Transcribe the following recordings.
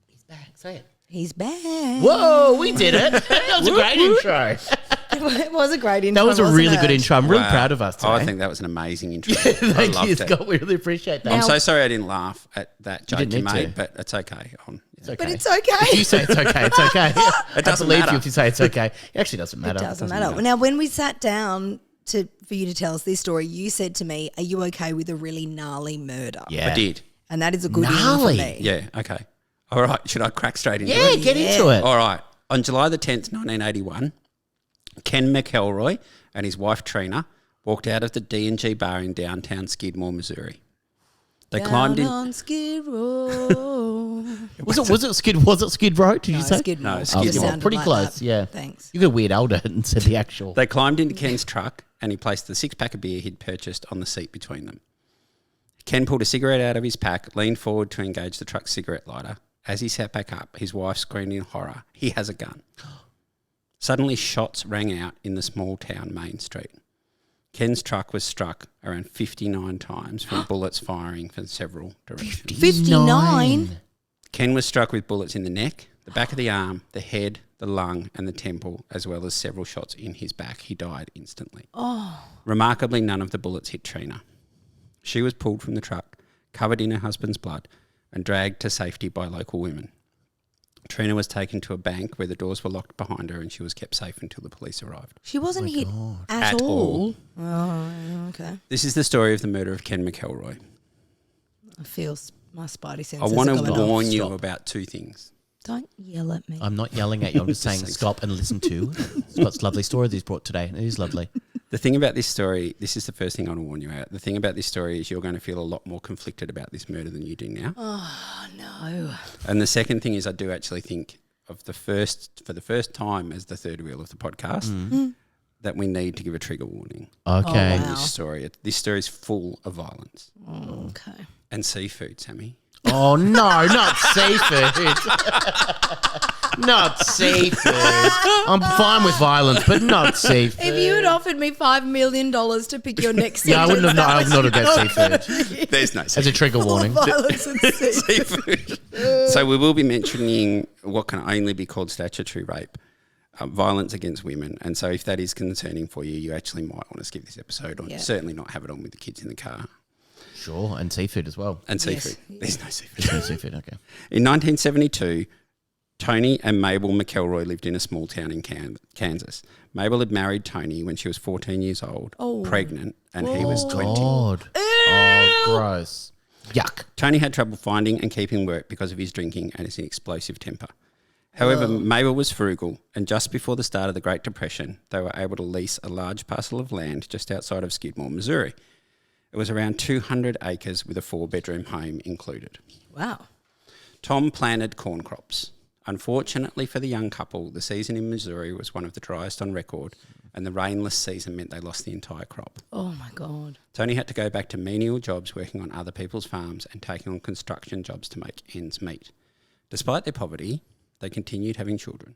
He's back. Say it. He's back. Whoa, we did it. That was a great intro. It was a great intro. That was a really good intro. I'm really proud of us today. Oh, I think that was an amazing intro. Thank I you, loved it. Scott. We really appreciate that. I'm so sorry I didn't laugh at that joke didn't you need made, to. but it's okay. It's okay. But it's okay. If you say it's okay, it's okay. It doesn't I believe matter. you if you say it's okay. It actually doesn't matter. It doesn't matter. Now, when we sat down for you to tell us this story, you said to me, "Are you okay with a really gnarly murder?" Yeah. I did. And that is a good Gnarly. one for me. Yeah, okay. All right, should I crack straight into Yeah, it? get into it. All right. On July the 10th, 1981, Ken McElroy and his wife Trina walked out of the D&G bar in downtown Skidmore, Missouri. They climbed in. on Skid Row. Was it Skid Row? Did you say? Skidmore. No, It Skidmore. just sounded Pretty like close, that. yeah. Thanks. You got Weird Al and said the actual. They climbed into Ken's truck and he placed the 6-pack of beer he'd purchased on the seat between them. Ken pulled a cigarette out of his pack, leaned forward to engage the truck's cigarette lighter. As he sat back up, his wife screamed in horror, "He has a gun." Suddenly, shots rang out in the small town main street. Ken's truck was struck around 59 times from bullets firing from several directions. 59? Ken was struck with bullets in the neck, the back of the arm, the head, the lung and the temple, as well as several shots in his back. He died instantly. Remarkably, none of the bullets hit Trina. She was pulled from the truck, covered in her husband's blood, and dragged to safety by local women. Trina was taken to a bank where the doors were locked behind her and she was kept safe until the police arrived. She wasn't hit At at all. all. Oh, okay. This is the story of the murder of Ken McElroy. I feel my spidey I senses want are to going off. warn you about two things. Don't yell at me. I'm not yelling at you. I'm just saying stop and listen to Scott's lovely story that he's brought today. It is lovely. The thing about this story, this is the first thing I want to warn you about. The thing about this story is you're going to feel a lot more conflicted about this murder than you do now. Oh, no. And the second thing is I do actually think for the first time as the third wheel of the podcast, that we need to give a trigger warning. Okay. Oh, wow. This story is full of violence. Okay. And seafood, Sammy. Oh, no, not seafood. Not seafood. I'm fine with violence, but not seafood. If you had offered me $5 million to pick your next Yeah, I wouldn't have. No, I would not have got seafood. seafood. There's no As a seafood. trigger warning. Violence and seafood. Seafood. So we will be mentioning what can only be called statutory rape, violence against women. And so if that is concerning for you, you actually might want to skip this episode or certainly not have it on with the kids in the car. Sure, and seafood as well. And seafood. Yes. There's no seafood. There's no seafood, okay. In 1972, Tony and Mabel McElroy lived in a small town in Kansas. Mabel had married Tony when she was 14 years old, pregnant, and he was 20. God. Oh, gross. Yuck. Tony had trouble finding and keeping work because of his drinking and his explosive temper. However, Mabel was frugal, and just before the start of the Great Depression, they were able to lease a large parcel of land just outside of Skidmore, Missouri. It was around 200 acres with a 4-bedroom home included. Wow. Tom planted corn crops. Unfortunately for the young couple, the season in Missouri was one of the driest on record, and the rainless season meant they lost the entire crop. Oh, my God. Tony had to go back to menial jobs working on other people's farms and taking on construction jobs to make ends meet. Despite their poverty, they continued having children.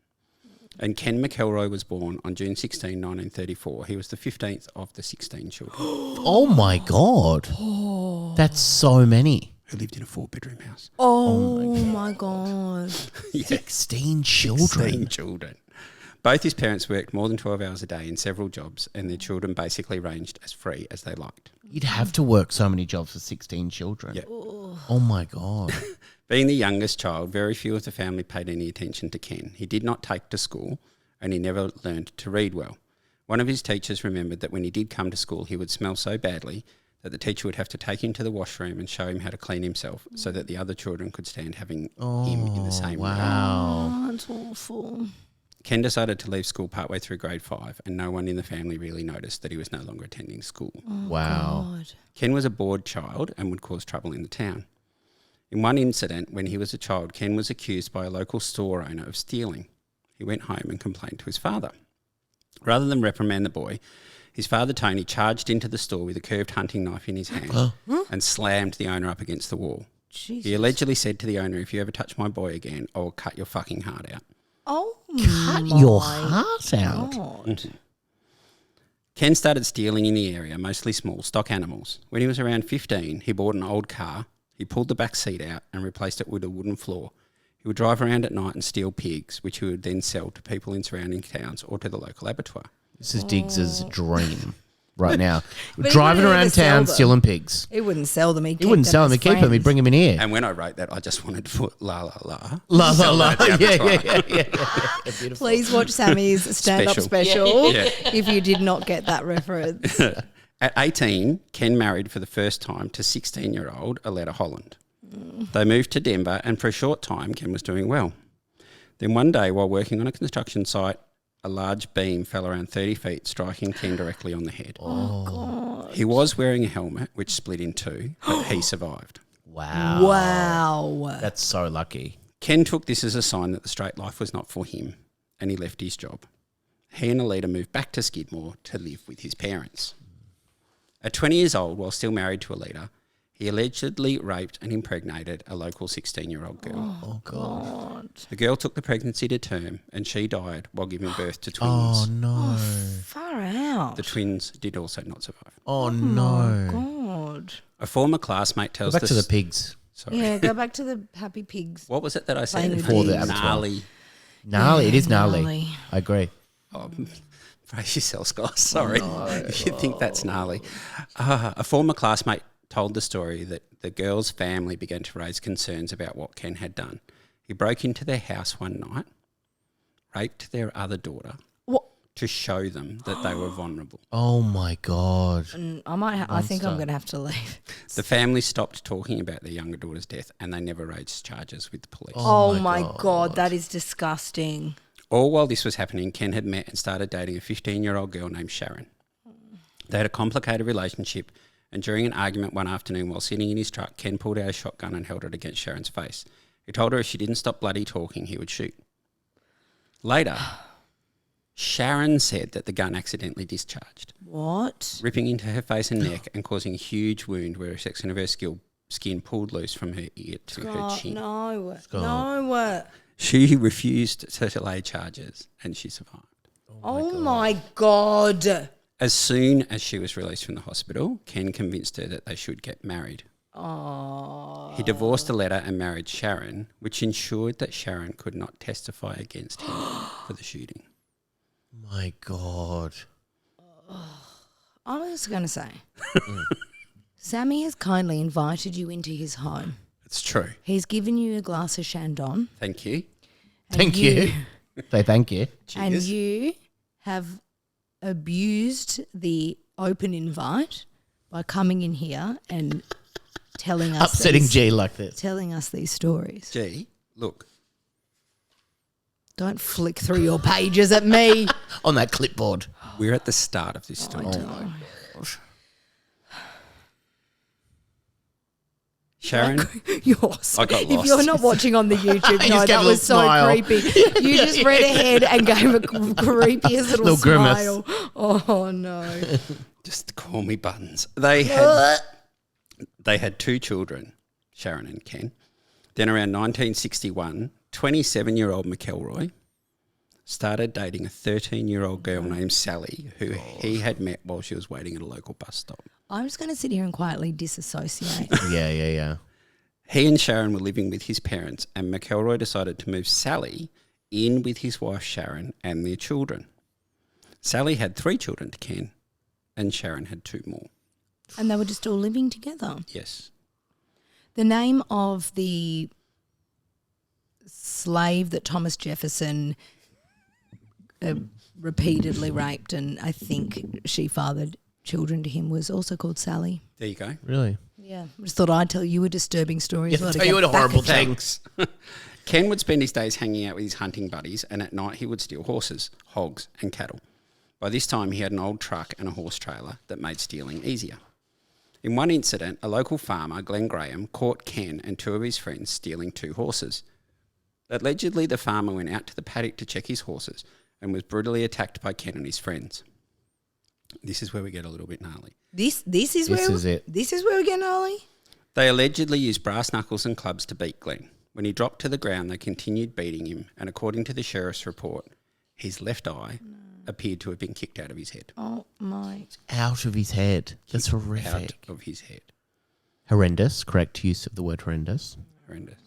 And Ken McElroy was born on June 16, 1934. He was the 15th of the 16 children. Oh, my God. That's so many. Who lived in a 4-bedroom house. Oh, my God. 16 children. 16 children. Both his parents worked more than 12 hours a day in several jobs, and their children basically ranged as free as they liked. You'd have to work so many jobs for 16 children. Yeah. Oh, my God. Being the youngest child, very few of the family paid any attention to Ken. He did not take to school, and he never learned to read well. One of his teachers remembered that when he did come to school, he would smell so badly that the teacher would have to take him to the washroom and show him how to clean himself so that the other children could stand having him in the same room. Wow. Oh, that's awful. Ken decided to leave school partway through grade 5, and no one in the family really noticed that he was no longer attending school. Wow. God. Ken was a bored child and would cause trouble in the town. In one incident, when he was a child, Ken was accused by a local store owner of stealing. He went home and complained to his father. Rather than reprimand the boy, his father, Tony, charged into the store with a curved hunting knife in his hand and slammed the owner up against the wall. Jesus. He allegedly said to the owner, "If you ever touch my boy again, I will cut your fucking heart out." Oh, Cut your heart out. God. Ken started stealing in the area, mostly small stock animals. When he was around 15, he bought an old car. He pulled the back seat out and replaced it with a wooden floor. He would drive around at night and steal pigs, which he would then sell to people in surrounding towns or to the local abattoir. This is Diggs's dream right now. But he Driving wouldn't around ever sell town them. stealing pigs. He wouldn't sell them. He wouldn't sell them. He'd keep them. He'd bring them in here. And when I wrote that, I just wanted to put la la la. La, la, la. at the Yeah, abattoir. yeah. Beautiful. Please watch Sammy's stand-up Special. special Yeah. if you did not get that reference. At 18, Ken married for the first time to 16-year-old Aletta Holland. They moved to Denver, and for a short time, Ken was doing well. Then one day, while working on a construction site, a large beam fell around 30 feet, striking Ken directly on the head. Oh, God. He was wearing a helmet, which split in two, but he survived. Wow. Wow. That's so lucky. Ken took this as a sign that the straight life was not for him, and he left his job. He and Aletta moved back to Skidmore to live with his parents. At 20 years old, while still married to Aletta, he allegedly raped and impregnated a local 16-year-old girl. Oh, God. The girl took the pregnancy to term, and she died while giving birth to twins. Oh, no. Far out. The twins did also not survive. Oh, no. God. A former classmate Go tells back us... to the pigs. Sorry. Yeah, go back to the happy pigs. What was it that I said? Playing with Before the pigs. abattoir. Gnarly. Gnarly. It is gnarly. Gnarly. I agree. Oh, brace yourselves, guys. Sorry if you think that's gnarly. A former classmate told the story that the girl's family began to raise concerns about what Ken had done. He broke into their house one night, raped their other daughter What? to show them that they were vulnerable. Oh, my God. I think I'm going to have to leave. The family stopped talking about their younger daughter's death, and they never raised charges with the police. Oh, my God. That is disgusting. All while this was happening, Ken had met and started dating a 15-year-old girl named Sharon. They had a complicated relationship, and during an argument one afternoon while sitting in his truck, Ken pulled out a shotgun and held it against Sharon's face. He told her if she didn't stop bloody talking, he would shoot. Later, Sharon said that the gun accidentally discharged, What? ripping into her face and neck and causing a huge wound where a section of her skin pulled loose from her ear to her chin. No. No. She refused to lay charges, and she survived. Oh, my God. As soon as she was released from the hospital, Ken convinced her that they should get married. Oh. He divorced Aletta and married Sharon, which ensured that Sharon could not testify against him for the shooting. My God. I was going to say, Sammy has kindly invited you into his home. It's true. He's given you a glass of Chandon. Thank you. Thank you. Say thank you. And Cheers. you have abused the open invite by coming in here and telling us Upsetting these, G like this. telling us these stories. Gee, look. Don't flick through your pages at me. On that clipboard. We're at the start of this story. Sharon, Yours. I got If lost. you're not watching on the YouTube, He no, just gave that a was so little smile. creepy. You just read ahead and gave a creepiest little grimace. smile. Oh no. just call me Buttons. They had two children, Sharon and Ken. Then around 1961, 27-year-old McElroy started dating a 13-year-old girl named Sally, who he had met while she was waiting at a local bus stop. I'm just going to sit here and quietly disassociate. Yeah. He and Sharon were living with his parents, and McElroy decided to move Sally in with his wife Sharon and their children. Sally had 3 children to Ken, and Sharon had 2 more. And they were just all living together. Yes. The name of the slave that Thomas Jefferson repeatedly raped, and I think she fathered children to him, was also called Sally. There you go. Really? Yeah. I just thought I'd tell you a disturbing story. as well to tell you get what a back horrible at you. thing. Ken would spend his days hanging out with his hunting buddies, and at night he would steal horses, hogs and cattle. By this time he had an old truck and a horse trailer that made stealing easier. In one incident, a local farmer, Glenn Graham, caught Ken and 2 of his friends stealing 2 horses. Allegedly, the farmer went out to the paddock to check his horses and was brutally attacked by Ken and his friends. This is where we get a little bit gnarly. This is This where is it. This is where we get gnarly. They allegedly used brass knuckles and clubs to beat Glenn. When he dropped to the ground, they continued beating him, and according to the sheriff's report, his left eye appeared to have been kicked out of his head. Oh my! Out of his head. That's Out horrific. of his head. Horrendous. Correct use of the word horrendous. Horrendous.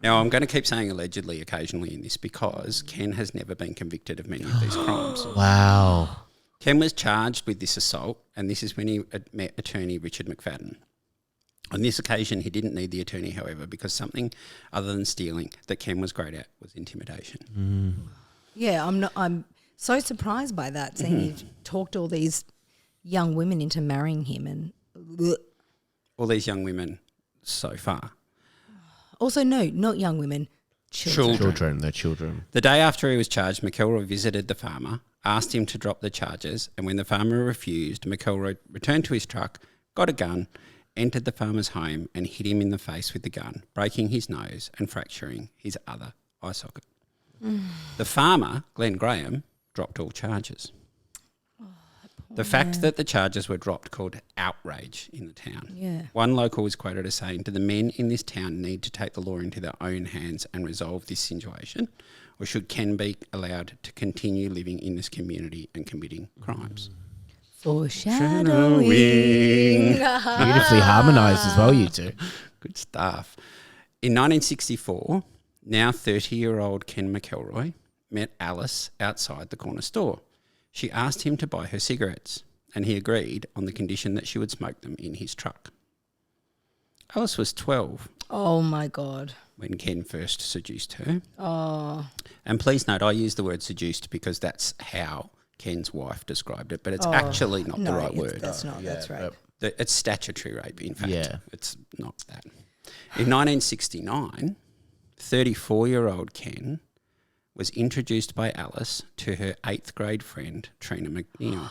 Now, I'm going to keep saying allegedly occasionally in this because Ken has never been convicted of many of these crimes. Wow. Ken was charged with this assault, and this is when he met attorney Richard McFadden. On this occasion, he didn't need the attorney, however, because something other than stealing that Ken was great at was intimidation. Yeah, I'm so surprised by that, seeing you've talked all these young women into marrying him and All these young women so far. also no, not young women, children. They're children. The day after he was charged, McElroy visited the farmer, asked him to drop the charges, and when the farmer refused, McElroy returned to his truck, got a gun, entered the farmer's home and hit him in the face with the gun, breaking his nose and fracturing his other eye socket. The farmer, Glenn Graham, dropped all charges. The fact that the charges were dropped caused outrage in the town. Yeah. One local was quoted as saying, "Do the men in this town need to take the law into their own hands and resolve this situation? Or should Ken be allowed to continue living in this community and committing crimes?" Foreshadowing. Beautifully harmonised as well, you two. Good stuff. In 1964, now 30-year-old Ken McElroy met Alice outside the corner store. She asked him to buy her cigarettes, and he agreed on the condition that she would smoke them in his truck. Alice was 12 Oh my God. when Ken first seduced her. Oh. And please note, I use the word seduced because that's how Ken's wife described it, but it's actually not the right word. That's not. That's right. It's statutory rape, in fact. Yeah. It's not that. In 1969, 34-year-old Ken was introduced by Alice to her 8th grade friend, Trina McNeil,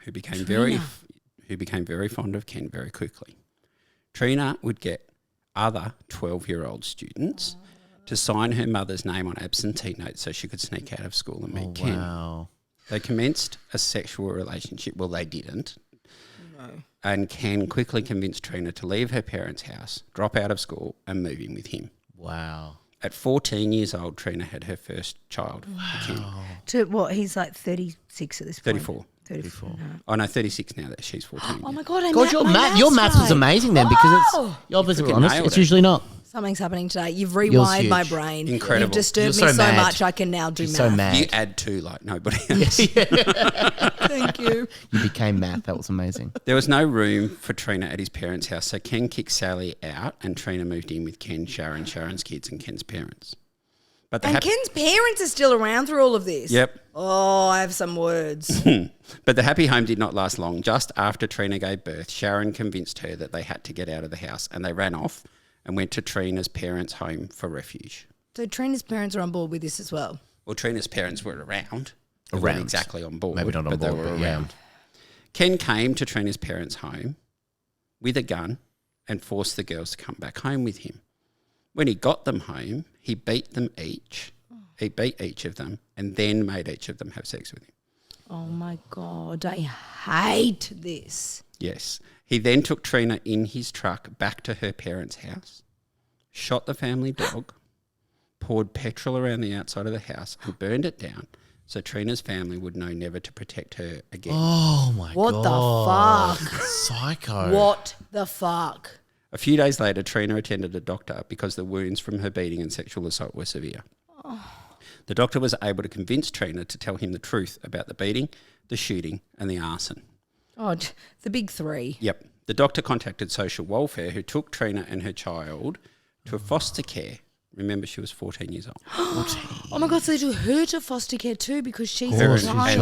who became very fond of Ken very quickly. Trina would get other 12-year-old students to sign her mother's name on absentee notes so she could sneak out of school and meet Ken. Wow. They commenced a sexual relationship. Well, they didn't. No. And Ken quickly convinced Trina to leave her parents' house, drop out of school and move in with him. Wow. At 14 years old, Trina had her first child. Ken. To what? He's like 36 at this point. 34. 34. No. Oh, no, 36 now that she's 14. Oh my God! God, your maths was amazing then because it's you're obviously Fucking honest. nailed It's it. usually not. Something's happening today. You've rewired my huge. brain. Incredible. You've disturbed You're me so so mad. much I can now do You're math. so mad. You add 2 like nobody else. Thank you. You became math. That was amazing. There was no room for Trina at his parents' house, so Ken kicked Sally out and Trina moved in with Ken, Sharon's kids and Ken's parents. But And Ken's parents are still around through all of this. Yep. Oh, I have some words. But the happy home did not last long. Just after Trina gave birth, Sharon convinced her that they had to get out of the house and they ran off and went to Trina's parents' home for refuge. So Trina's parents are on board with this as well. Well, Trina's parents were around. They weren't Around. exactly on board. Maybe not on but they board, were but yeah. around. Ken came to Trina's parents' home with a gun and forced the girls to come back home with him. When he got them home, he beat them each. He beat each of them and then made each of them have sex with him. Oh my God, I hate this. Yes. He then took Trina in his truck back to her parents' house, shot the family dog, poured petrol around the outside of the house and burned it down so Trina's family would know never to protect her again. Oh my What God. the fuck? Psycho. What the fuck? A few days later, Trina attended a doctor because the wounds from her beating and sexual assault were severe. The doctor was able to convince Trina to tell him the truth about the beating, the shooting and the arson. Oh, the big 3. Yep. The doctor contacted social welfare who took Trina and her child to a foster care. Remember, she was 14 years old. Oh my God, so they took her to foster care too because she's Her a and child. her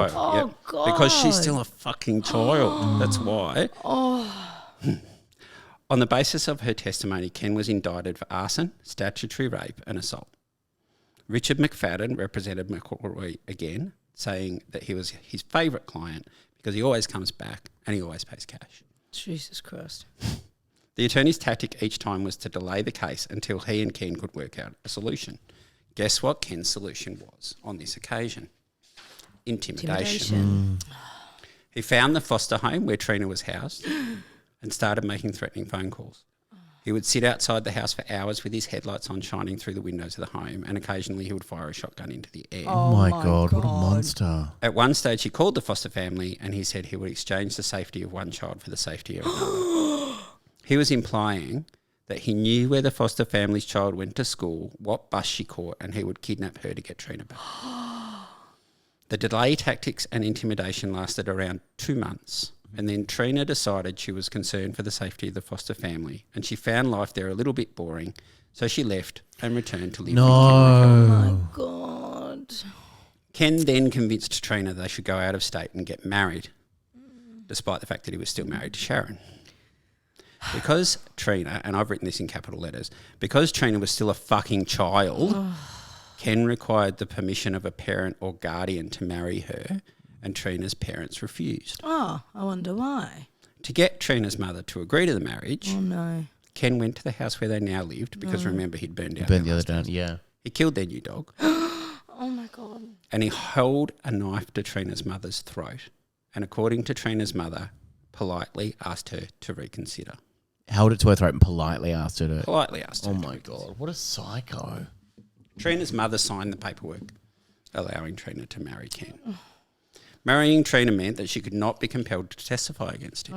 child. Oh, Yep. God. Because she's still a fucking child. That's why. On the basis of her testimony, Ken was indicted for arson, statutory rape and assault. Richard McFadden represented McElroy again, saying that he was his favourite client because he always comes back and he always pays cash. Jesus Christ. The attorney's tactic each time was to delay the case until he and Ken could work out a solution. Guess what Ken's solution was on this occasion? Intimidation. He found the foster home where Trina was housed and started making threatening phone calls. He would sit outside the house for hours with his headlights on shining through the windows of the home and occasionally he would fire a shotgun into the air. Oh my God, what a monster. At one stage he called the foster family and he said he would exchange the safety of one child for the safety of another. He was implying that he knew where the foster family's child went to school, what bus she caught, and he would kidnap her to get Trina back. The delay tactics and intimidation lasted around 2 months, and then Trina decided she was concerned for the safety of the foster family, and she found life there a little bit boring, so she left and returned to live with Ken. Oh my God. Ken then convinced Trina they should go out of state and get married, despite the fact that he was still married to Sharon. Because Trina, and I've written this in capital letters, because Trina was still a fucking child, Ken required the permission of a parent or guardian to marry her, and Trina's parents refused. Oh, I wonder why. To get Trina's mother to agree to the marriage, Oh no. Ken went to the house where they now lived, because remember he'd burned down Burned the their other last down, house. yeah. He killed their new dog, Oh my God. and he held a knife to Trina's mother's throat, and according to Trina's mother, politely asked her to reconsider. Held it to her throat and politely asked her to... Politely asked her Oh to my reconsider. God, what a psycho. Trina's mother signed the paperwork allowing Trina to marry Ken. Marrying Trina meant that she could not be compelled to testify against him.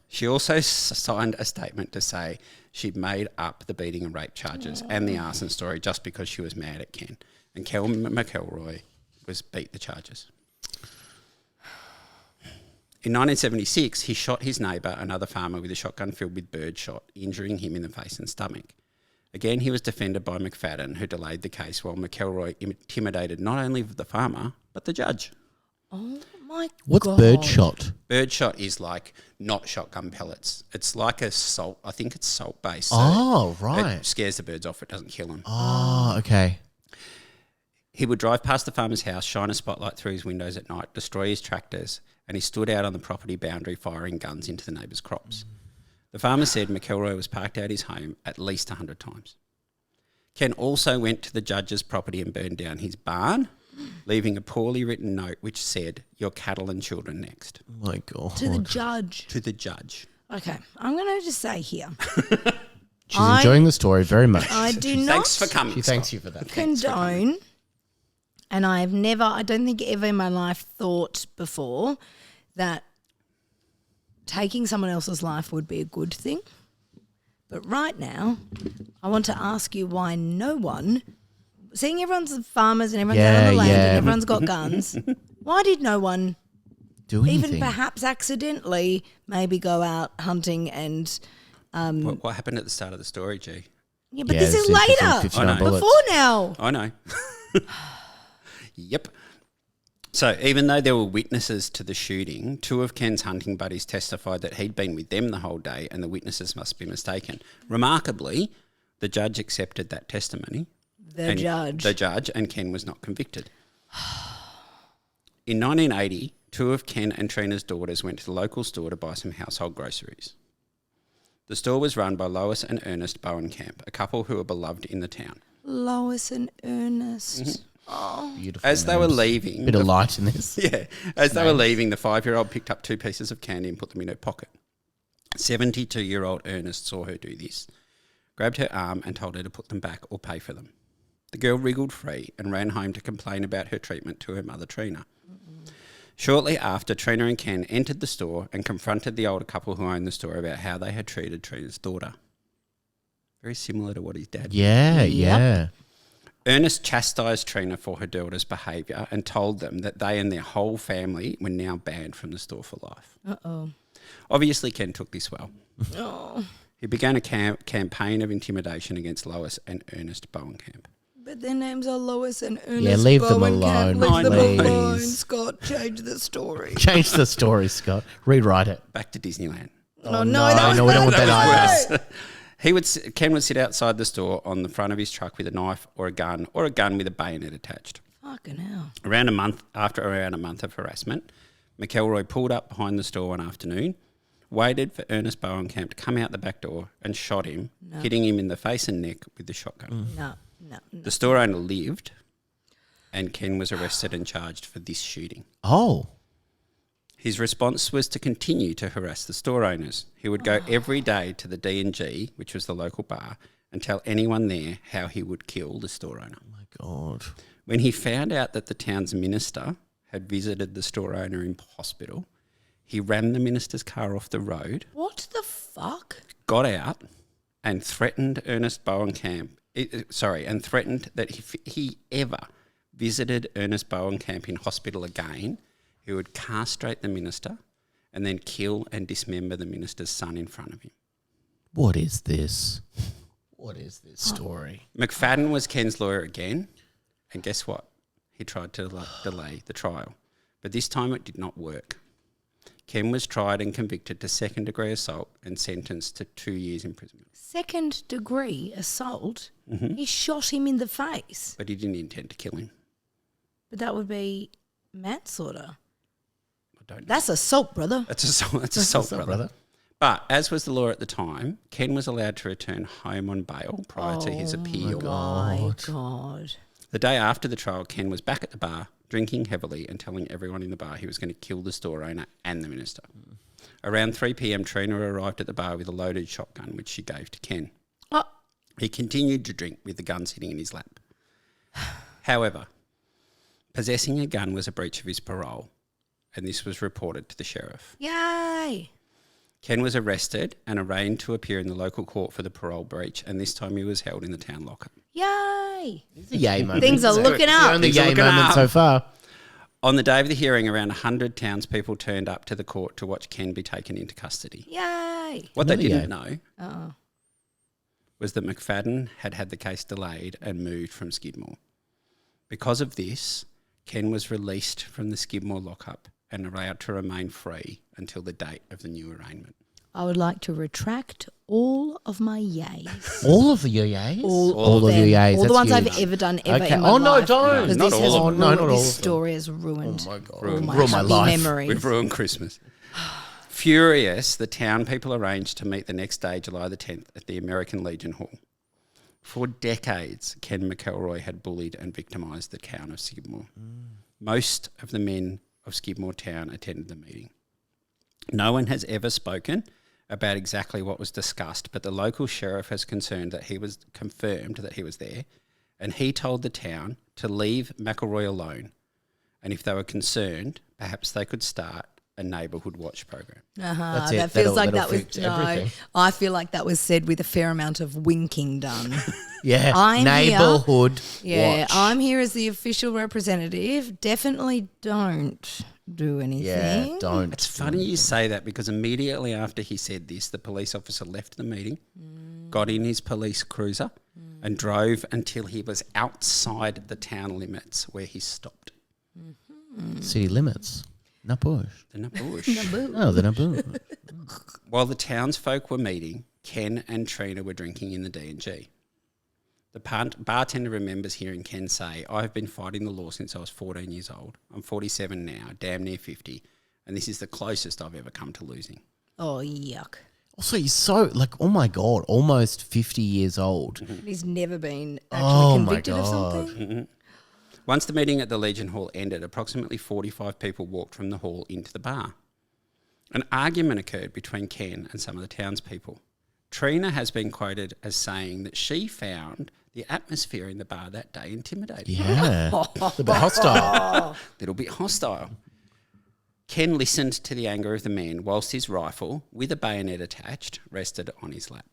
She also signed a statement to say she'd made up the beating and rape charges and the arson story just because she was mad at Ken. And Ken McElroy was beat the charges. In 1976, he shot his neighbour, another farmer, with a shotgun filled with birdshot, injuring him in the face and stomach. Again, he was defended by McFadden, who delayed the case while McElroy intimidated not only the farmer, but the judge. Oh my What's God. birdshot? Birdshot is like not shotgun pellets. It's like a salt, I think it's salt-based. So Oh, right. It scares the birds off, it doesn't kill them. Oh, okay. He would drive past the farmer's house, shine a spotlight through his windows at night, destroy his tractors, and he stood out on the property boundary firing guns into the neighbours' crops. The farmer said McElroy was parked out his home at least 100 times. Ken also went to the judge's property and burned down his barn, leaving a poorly written note which said, "Your cattle and children next," Oh my God. To the judge. to the judge. Okay, I'm going to just say here. She's enjoying the story very much. I do not Thanks for coming. She thanks you for that. condone, and I don't think ever in my life thought before that taking someone else's life would be a good thing. But right now, I want to ask you why no one, seeing everyone's farmers and everyone's out on the land and everyone's got guns, why did no one Do anything. even perhaps accidentally maybe go out hunting and What happened at the start of the story, G? yeah, but Yeah, this is it's later. 59 I know. bullets. Before now. I know. Yep. So even though there were witnesses to the shooting, 2 of Ken's hunting buddies testified that he'd been with them the whole day and the witnesses must be mistaken. Remarkably, the judge accepted that testimony. The judge. The judge, and Ken was not convicted. In 1980, 2 of Ken and Trina's daughters went to the local store to buy some household groceries. The store was run by Lois and Ernest Bowenkamp, a couple who were beloved in the town. Lois and Ernest. Beautiful As they were names. leaving... Bit of light in this. Yeah. As they were leaving, the 5-year-old picked up 2 pieces of candy and put them in her pocket. 72-year-old Ernest saw her do this, grabbed her arm and told her to put them back or pay for them. The girl wriggled free and ran home to complain about her treatment to her mother, Trina. Shortly after, Trina and Ken entered the store and confronted the older couple who owned the store about how they had treated Trina's daughter. Very similar to what his dad did. Yeah, yeah. Ernest chastised Trina for her daughter's behaviour and told them that they and their whole family were now banned from the store for life. Uh-oh. Obviously, Ken took this well. Oh. He began a campaign of intimidation against Lois and Ernest Bowenkamp. But their names are Lois and Ernest. Yeah, leave them Bowenkamp. alone, Leave them please. alone, Scott. Change the story. Change the story, Scott. Rewrite it. Back to Disneyland. Oh, no, that was no, we don't want bad. that either. Ken would sit outside the store on the front of his truck with a knife or a gun with a bayonet attached. Fucking hell. After around a month of harassment, McElroy pulled up behind the store one afternoon, waited for Ernest Bowenkamp to come out the back door and shot him, hitting him in the face and neck with the shotgun. No. The store owner lived, and Ken was arrested and charged for this shooting. Oh. His response was to continue to harass the store owners. He would go every day to the D&G, which was the local bar, and tell anyone there how he would kill the store owner. Oh, my God. When he found out that the town's minister had visited the store owner in hospital, He ran the minister's car off the road, What the fuck? got out, and threatened Ernest Bowenkamp. And threatened that if he ever visited Ernest Bowenkamp in hospital again, he would castrate the minister and then kill and dismember the minister's son in front of him. What is this? What is this story? McFadden was Ken's lawyer again, and guess what? He tried to delay the trial, but this time it did not work. Ken was tried and convicted to second-degree assault and sentenced to 2 years imprisonment. Second-degree assault? Mm-hmm. He shot him in the face. But he didn't intend to kill him. But that would be manslaughter. I don't know. That's assault, brother. That's assault, brother. But as was the law at the time, Ken was allowed to return home on bail prior to his appeal. My God. The day after the trial, Ken was back at the bar, drinking heavily and telling everyone in the bar he was going to kill the store owner and the minister. Around 3 p.m, Trina arrived at the bar with a loaded shotgun, which she gave to Ken. Oh. He continued to drink with the gun sitting in his lap. However, possessing a gun was a breach of his parole, and this was reported to the sheriff. Yay. Ken was arrested and arraigned to appear in the local court for the parole breach, and this time he was held in the town lockup. Yay. It's a yay moment. Things are looking up. The only Things are yay looking moment up. so far. On the day of the hearing, around 100 townspeople turned up to the court to watch Ken be taken into custody. Yay. What they Another didn't yay. know was that McFadden had the case delayed and moved from Skidmore. Because of this, Ken was released from the Skidmore lockup and allowed to remain free until the date of the new arraignment. I would like to retract all of my yays. All of your yays? All of your them. yays. All the That's ones huge. I've ever done ever Okay. in my Oh, no, life. don't. Because Not this all has of them. ruined, No, not all this of them. story has ruined Oh, my God. all my Ruined my happy life. memories. We've ruined Christmas. Furious, the town people arranged to meet the next day, July the 10th, at the American Legion Hall. For decades, Ken McElroy had bullied and victimised the town of Skidmore. Most of the men of Skidmore town attended the meeting. No one has ever spoken about exactly what was discussed, but the local sheriff has confirmed that he was there, and he told the town to leave McElroy alone, and if they were concerned, perhaps they could start a neighbourhood watch program. That's it. That feels like That'll that was fix everything. I feel like that was said with a fair amount of winking done. Yeah. I'm Neighbourhood Yeah, watch. I'm here as the official representative. Definitely don't do anything. Yeah, don't. It's funny you say that because immediately after he said this, the police officer left the meeting, got in his police cruiser and drove until he was outside the town limits where he stopped. City limits. Not bush. They're not bush. No, they're not bush. While the townsfolk were meeting, Ken and Trina were drinking in the D&G. The bartender remembers hearing Ken say, "I've been fighting the law since I was 14 years old. I'm 47 now, damn near 50, and this is the closest I've ever come to losing." Oh, yuck. Also, he's so, oh my God, almost 50 years old. He's never been actually Oh, my convicted of God. something. Once the meeting at the Legion Hall ended, approximately 45 people walked from the hall into the bar. An argument occurred between Ken and some of the townspeople. Trina has been quoted as saying that she found the atmosphere in the bar that day intimidating. Yeah. A bit hostile. Little bit hostile. Ken listened to the anger of the men whilst his rifle, with a bayonet attached, rested on his lap.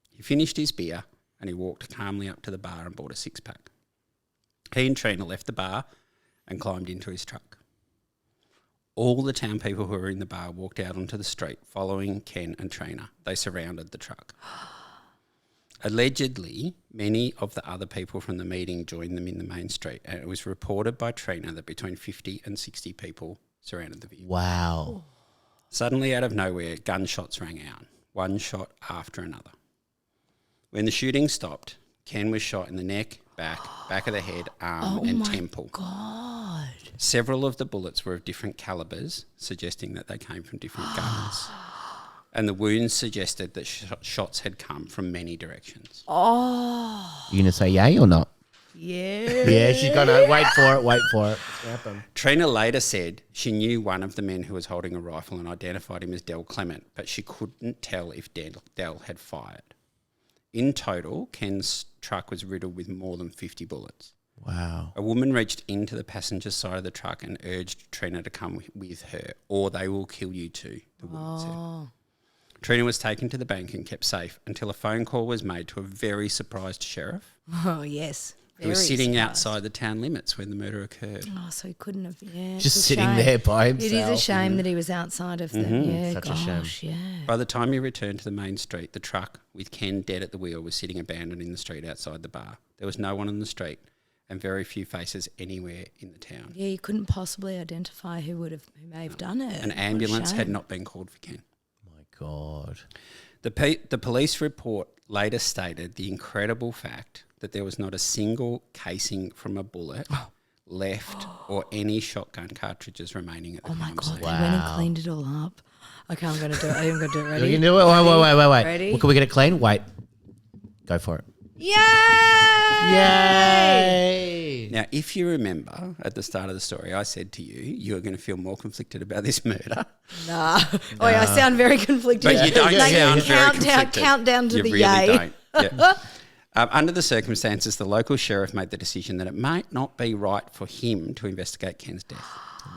He finished his beer and he walked calmly up to the bar and bought a six-pack. He and Trina left the bar and climbed into his truck. All the town people who were in the bar walked out onto the street following Ken and Trina. They surrounded the truck. Allegedly, many of the other people from the meeting joined them in the main street, and it was reported by Trina that between 50 and 60 people surrounded the vehicle. Wow. Suddenly, out of nowhere, gunshots rang out, one shot after another. When the shooting stopped, Ken was shot in the neck, back of the head, arm and temple. God. Several of the bullets were of different calibers, suggesting that they came from different guns. And the wounds suggested that shots had come from many directions. Oh. You going to say yay or not? Yeah. Yeah, she's going to wait for it. Wait for it. Happen. Trina later said she knew one of the men who was holding a rifle and identified him as Del Clement, but she couldn't tell if Del had fired. In total, Ken's truck was riddled with more than 50 bullets. Wow. A woman reached into the passenger side of the truck and urged Trina to come with her, or they will kill you too, the woman said. Trina was taken to the bank and kept safe until a phone call was made to a very surprised sheriff Oh, yes. who was Very sitting surprised. outside the town limits when the murder occurred. Oh, so he couldn't have. Yeah, Just it's a sitting shame. there by It is a himself. shame that he was outside of the. Yeah, Such a shame. gosh, yeah. By the time he returned to the main street, the truck with Ken dead at the wheel was sitting abandoned in the street outside the bar. There was no one on the street and very few faces anywhere in the town. Yeah, you couldn't possibly identify who may have done it. An What a ambulance had shame. not been called for Ken. My God. The police report later stated the incredible fact that there was not a single casing from a bullet left or any shotgun cartridges remaining at the Oh my crime God, scene. they went and cleaned it all up. Okay, I'm going to do it. I'm going to do it. We Ready? can do it. Wait. Ready? Well, can we get it clean? Wait. Go for it. Yay! Yay! Now, if you remember at the start of the story, I said to you, you are going to feel more conflicted about this murder. Nah. Oh, yeah, I sound very conflicted. But you don't Like, sound very conflicted. Countdown to You the really yay. don't. Yeah. Under the circumstances, the local sheriff made the decision that it might not be right for him to investigate Ken's death.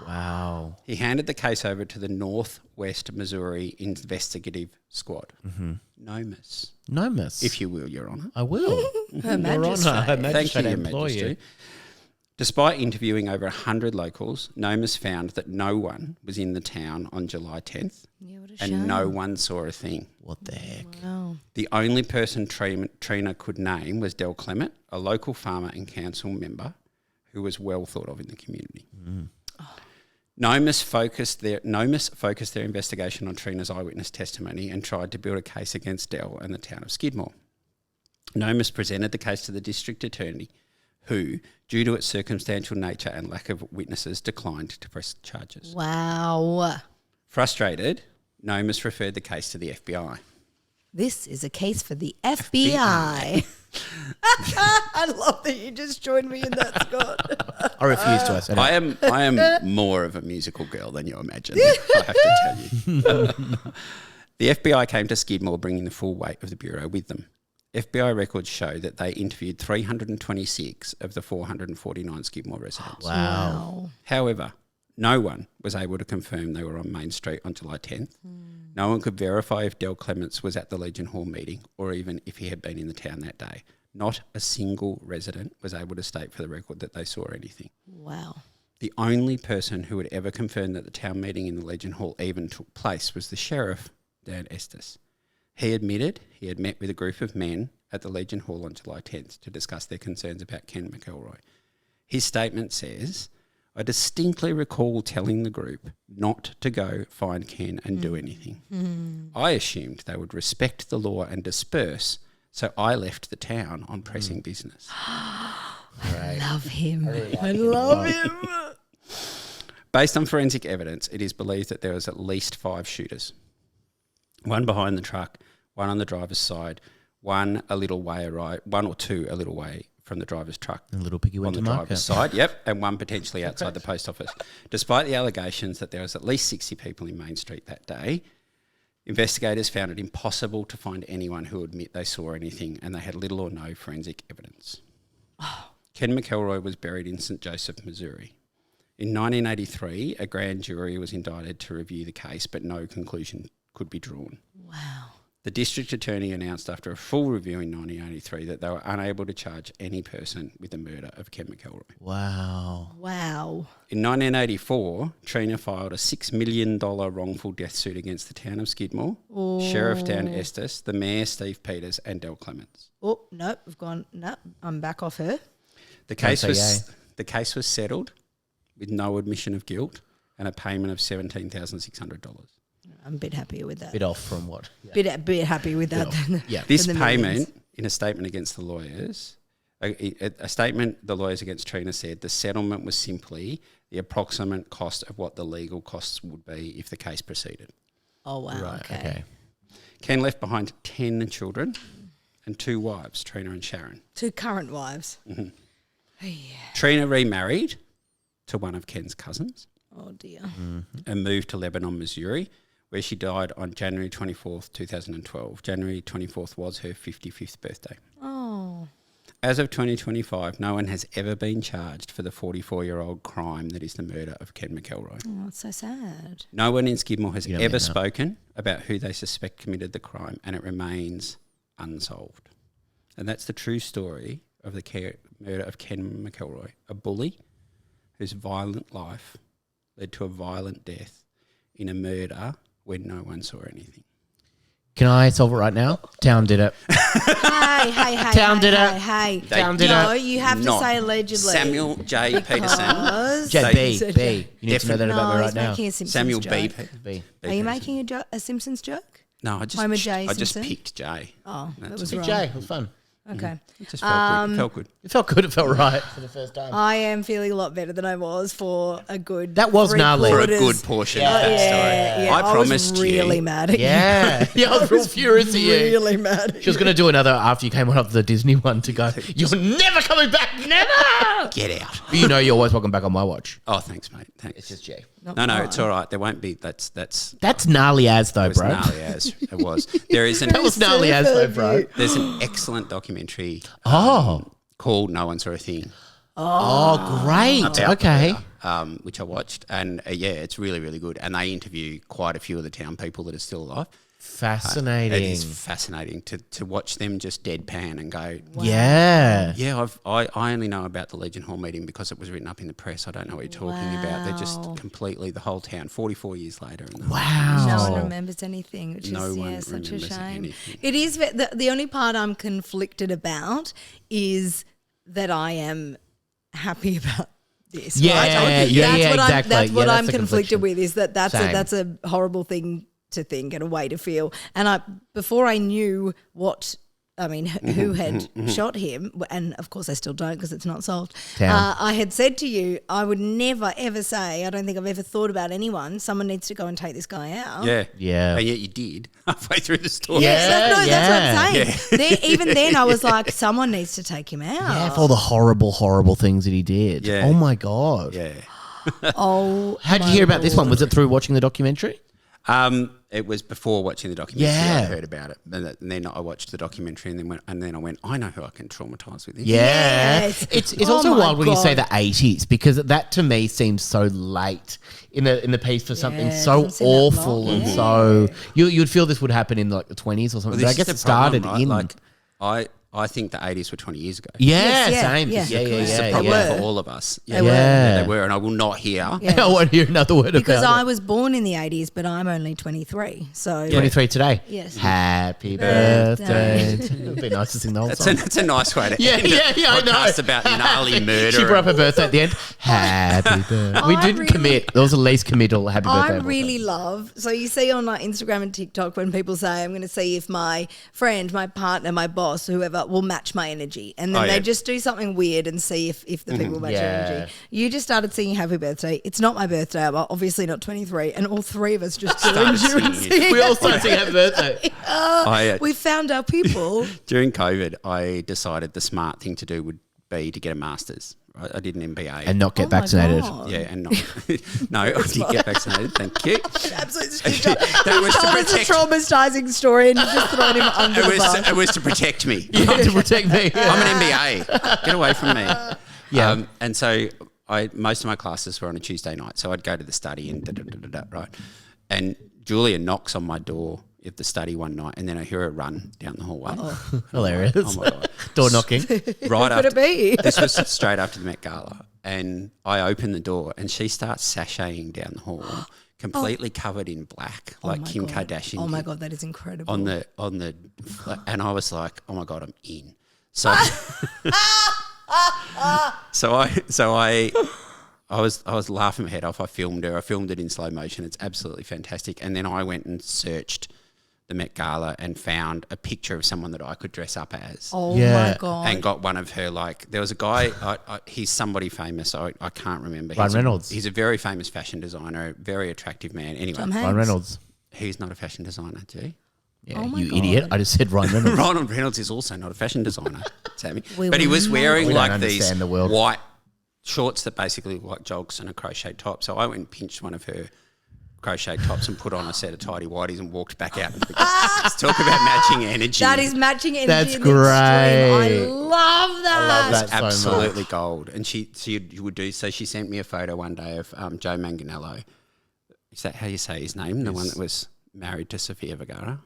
Wow. He handed the case over to the Northwest Missouri Investigative Squad, NOMIS, No, miss. if you will, Your Honour. I will. Her Your Honour, Majesty. Her Thank Majesty, you, I Your implore Majesty. you. Despite interviewing over 100 locals, NOMIS found that no one was in the town on July 10th Yeah, what a shame. and no one saw a thing. What the heck? Wow. The only person Trina could name was Del Clement, a local farmer and council member who was well thought of in the community. NOMIS focused their investigation on Trina's eyewitness testimony and tried to build a case against Del and the town of Skidmore. NOMIS presented the case to the district attorney, who, due to its circumstantial nature and lack of witnesses, declined to press charges. Wow. Frustrated, NOMIS referred the case to the FBI. This is a case for the FBI. I love that you just joined me in that, Scott. I refuse to. I said it. I am more of a musical girl than you imagine, I have to tell you. The FBI came to Skidmore bringing the full weight of the Bureau with them. FBI records show that they interviewed 326 of the 449 Skidmore residents. Wow. However, no one was able to confirm they were on Main Street on July 10th. No one could verify if Del Clements was at the Legion Hall meeting or even if he had been in the town that day. Not a single resident was able to state for the record that they saw anything. Wow. The only person who had ever confirmed that the town meeting in the Legion Hall even took place was the sheriff, Dan Estes. He admitted he had met with a group of men at the Legion Hall on July 10th to discuss their concerns about Ken McElroy. His statement says, "I distinctly recall telling the group not to go find Ken and do anything. I assumed they would respect the law and disperse, so I left the town on pressing business." I love him. I love him. Based on forensic evidence, it is believed that there was at least 5 shooters. One behind the truck, one on the driver's side, one or two a little way from the driver's truck. And little piggy On went the to market. driver's side, yep, and one potentially outside the post office. Despite the allegations that there was at least 60 people in Main Street that day, investigators found it impossible to find anyone who would admit they saw anything, and they had little or no forensic evidence. Ken McElroy was buried in St. Joseph, Missouri. In 1983, a grand jury was indicted to review the case, but no conclusion could be drawn. Wow. The district attorney announced after a full review in 1983 that they were unable to charge any person with the murder of Ken McElroy. Wow. Wow. In 1984, Trina filed a $6 million wrongful death suit against the town of Skidmore, Sheriff Dan Estes, the Mayor Steve Peters, and Del Clements. Oh, no, we've gone, no, I'm back off her. The case say the case was settled with no admission of guilt and a payment of $17,600. I'm a bit happier with that. Bit off from what? Bit happy with that. Than, Yeah. This than the payment, millions. in a statement against the lawyers, a statement the lawyers against Trina said the settlement was simply the approximate cost of what the legal costs would be if the case proceeded. Oh, wow. Right. Okay. Ken left behind 10 children and 2 wives, Trina and Sharon. 2 current wives. Mm-hmm. Oh, yeah. Trina remarried to one of Ken's cousins Oh, dear. and moved to Lebanon, Missouri, where she died on January 24th, 2012. January 24th was her 55th birthday. Oh. As of 2025, no one has ever been charged for the 44-year-old crime that is the murder of Ken McElroy. Oh, it's so sad. No one in Skidmore has You don't ever mean that. spoken about who they suspect committed the crime, and it remains unsolved. And that's the true story of the murder of Ken McElroy, a bully whose violent life led to a violent death in a murder when no one saw anything. Can I solve it right now? Town did it. Hey. Town did it. Hey. Town did No, it. you have to Not say allegedly. Samuel J. Peterson. Because- B. You need to know that No, about me he's right now. making a Simpsons Samuel joke. B. B. Are you making a Simpsons joke? No, Homer J. I just Simpson? picked J. Oh, that That's was it. wrong. Jay, it was fun. Okay. It just felt good. It felt good. It felt good. It felt right for the first time. I am feeling a lot better than I was for a good. That was gnarly. For a quarters. good portion of that story. Yeah, I promised was really you. mad at Yeah. Yeah, I was real furious at you. Really mad at She was going to do another after you came on up the Disney one to go, you're never coming back, never! Get out. But you know you're always welcome back on my watch. Oh, thanks, mate. Thanks. It's just Jay. No, it's all right. There won't be. That's That's gnarly as though, it was bro. gnarly as it was. There is an That was gnarly as though, bro. there's an excellent documentary Oh. called No One Saw a Thing. Oh, great. about Okay. which I watched, and yeah, it's really, really good. And they interview quite a few of the town people that are still alive. Fascinating. It is fascinating to watch them just deadpan and go, Yeah. yeah, I only know about the Legion Hall meeting because it was written up in the press. I don't know what you're talking about. They're just Wow. completely the whole town. 44 years later, and No Wow. one remembers anything, which No is one such a remembers shame. anything. It is the only part I'm conflicted about is that I am happy about this. Yeah, right? yeah, That's yeah, what exactly. That's what Yeah, I'm that's the conflicted confliction. with. Is that's Same. that's a horrible thing to think and a way to feel. And before I knew who had shot him, and of course I still don't because it's not solved. Town. I had said to you, I would never ever say, I don't think I've ever thought about anyone. Someone needs to go and take this guy out. yeah, Yeah. and yet you did halfway through the story. Yeah. That's what I'm saying. Even then, I was like, someone needs to take him out. Yeah, for all the horrible, horrible things that he did. Yeah. Oh, my God. Yeah. Oh, How'd you hear about this one? Was it through watching the documentary? It was before watching the documentary. Yeah. I heard about it, and then I watched the documentary, and then I went, I know who I can traumatize with this. Yeah. Yes. It's Oh also my wild when you say God. the 80s because that to me seems so late in the piece for something Yeah, it so doesn't seem that awful long. and Yeah. so you'd feel this would happen in like the 20s or something. Well, But I this guess is it the problem, started right? in Like, I think the 80s were 20 years ago. yeah, Yes, yeah, same. yeah. Yeah, yeah, It's a yeah, problem yeah. for all of us. They were. Yeah. They were, and I will not hear. Yeah. I won't hear another word Because about I it. was born in the 80s, but I'm only 23. So 23 today. Yes. Happy Birthday. birthday. It'd be nice to sing the whole That's song. a nice way to Yeah, end yeah, yeah, I know. podcast about gnarly murder. She brought up her birthday at the end. Happy birthday. We I didn't really- commit. There was the least committal happy birthday. I of all really time. love, so you see on like Instagram and TikTok when people say, I'm going to see if my friend, my partner, my boss, whoever will match my energy. And then Oh, they yeah. just do something weird and see if the people match your Yeah. energy. You just started singing happy birthday. It's not my birthday. I'm obviously not 23. And all three of us just joined you and singing it. singing. We all started singing happy birthday. We found our people. During COVID, I decided the smart thing to do would be to get a master's. Right? I did an MBA. And not get Oh my vaccinated. God. yeah, and not. No, I did get vaccinated. Thank you. Absolutely. That was to Told us a protect. traumatizing story and you just thrown him under the bus. It was to protect me. You have to protect me. I'm an MBA. Get away from me. Yeah. And so most of my classes were on a Tuesday night, so I'd go to the study and right. And Julia knocks on my door at the study one night, and then I hear her run down the hallway. Hilarious. Oh my God. Door knocking. Right Could after it be? this was straight after the Met Gala, and I open the door, and she starts sashaying down the hall, completely covered in black, like my Kim God. Kardashian. Oh my did, God, that is incredible. On the, and I was like, oh my God, I'm in. So, I was laughing my head off. I filmed her. I filmed it in slow motion. It's absolutely fantastic. And then I went and searched the Met Gala and found a picture of someone that I could dress up as. Oh Yeah. my God. And got one of her, like, there was a guy, he's somebody famous, I can't remember. Ryan Reynolds. He's a very famous fashion designer, a very attractive man. Anyway, Tom Hanks. Ryan Reynolds. he's not a fashion designer, G. Yeah, Oh my you God. idiot. I just said Ryan Reynolds. Ronald Reynolds is also not a fashion designer, Sammy. We But he will was wearing We don't like these understand the world. white shorts that basically look like jogs and a crochet top. So I went and pinched one of her crochet tops and put on a set of tidy whities and walked back out. Let's talk about matching energy. That is matching energy. That's in the extreme. I great. love that. I love that It's so much. absolutely gold. And she would do, so she sent me a photo one day of Joe Manganiello. Is that how you say his name? The one that was married to Sofia Vergara?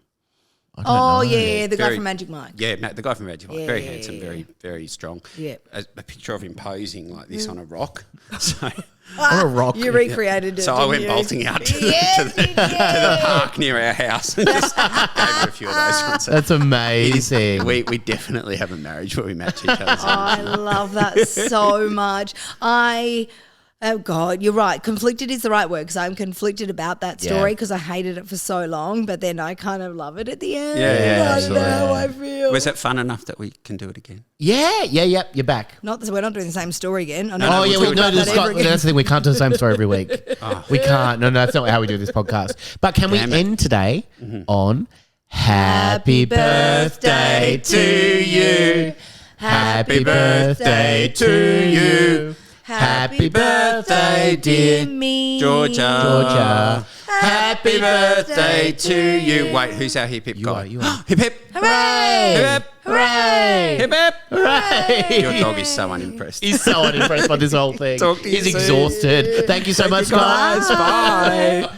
I don't know. Yeah, the guy Very- from Magic Mike. Yeah, the guy from Magic Mike. Yeah, Very yeah, handsome, yeah. very, very strong. Yeah. A picture of him posing like this on a rock. So, On a rock. You recreated it. so I didn't went you? bolting out to Yes, the you did. park near our house and just gave her a few of those ones. That's amazing. We definitely have a marriage where we match each other's. I love that so much. Oh God, you're right. Conflicted is the right word because I'm conflicted about that story Yeah. because I hated it for so long, but then I kind of love it at the end. Yeah, I don't know how I absolutely. feel. Was it fun enough that we can do it again? Yeah, you're back. We're not doing the same story again. I know Oh, we'll yeah, talk about that ever again. that's the thing. We can't do the same story every week. We can't. No, that's not how we do this podcast. But can Damn we it. end today on Happy birthday to you? Happy birthday to you. Happy birthday, dear me, Georgia. Happy birthday to you. Wait, who's our hip hip guy? You are. Hip hip. Hooray! Hip hip. Hooray! Hip hip. Hooray! Your dog is so unimpressed. He's so unimpressed by this whole thing. Talk to you He's soon. exhausted. Thank you so much, guys. Bye.